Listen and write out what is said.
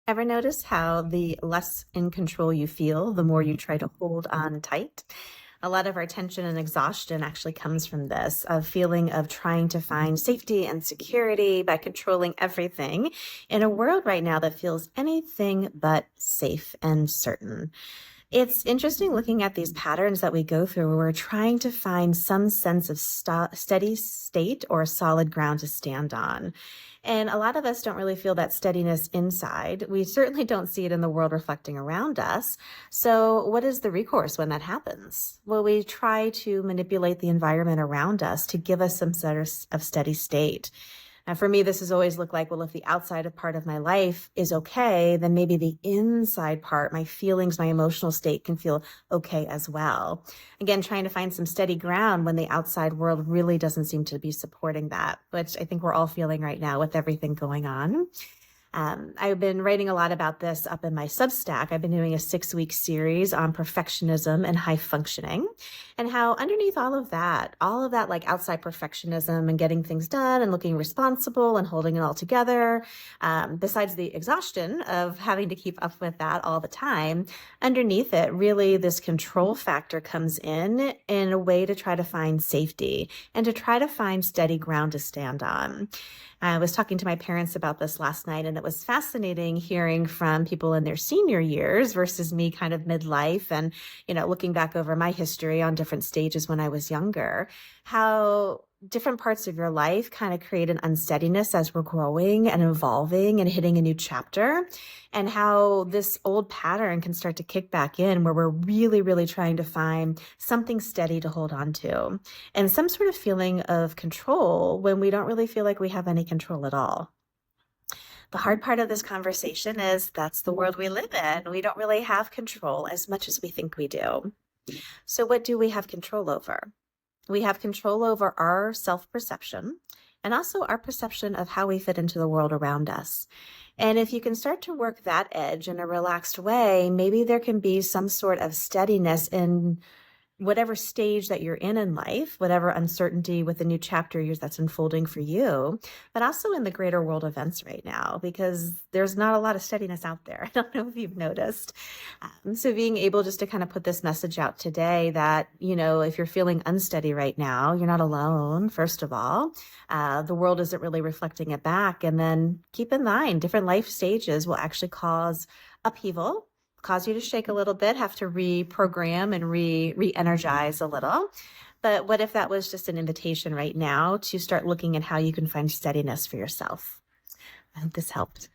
Ever notice how the less in control you feel, the more you try to hold on tight? A lot of our tension and exhaustion actually comes from this, a feeling of trying to find safety and security by controlling everything in a world right now that feels anything but safe and certain. It's interesting looking at these patterns that we go through where we're trying to find some sense of steady state or solid ground to stand on. And a lot of us don't really feel that steadiness inside. We certainly don't see it in the world reflecting around us. So, what is the recourse when that happens? Well, we try to manipulate the environment around us to give us some sort of steady state. And for me, this has always looked like, well, if the outside part of my life is okay, then maybe the inside part, my feelings, my emotional state can feel okay as well. Again, trying to find some steady ground when the outside world really doesn't seem to be supporting that, which I think we're all feeling right now with everything going on. I've been writing a lot about this up in my Substack. I've been doing a 6-week series on perfectionism and high functioning, and how underneath all of that like outside perfectionism and getting things done and looking responsible and holding it all together, besides the exhaustion of having to keep up with that all the time, underneath it, really this control factor comes in a way to try to find safety and to try to find steady ground to stand on. I was talking to my parents about this last night, and it was fascinating hearing from people in their senior years versus me kind of midlife and, looking back over my history on different stages when I was younger, how different parts of your life kind of create an unsteadiness as we're growing and evolving and hitting a new chapter, and how this old pattern can start to kick back in where we're really, really trying to find something steady to hold on to and some sort of feeling of control when we don't really feel like we have any control at all. The hard part of this conversation is that's the world we live in. We don't really have control as much as we think we do. So what do we have control over? We have control over our self-perception and also our perception of how we fit into the world around us. And if you can start to work that edge in a relaxed way, maybe there can be some sort of steadiness in whatever stage that you're in life, whatever uncertainty with the new chapter that's unfolding for you, but also in the greater world events right now, because there's not a lot of steadiness out there. I don't know if you've noticed. So being able just to kind of put this message out today that, if you're feeling unsteady right now, you're not alone, first of all. The world isn't really reflecting it back. And then keep in mind, different life stages will actually cause upheaval, cause you to shake a little bit, have to reprogram and re-energize a little. But what if that was just an invitation right now to start looking at how you can find steadiness for yourself? I hope this helped.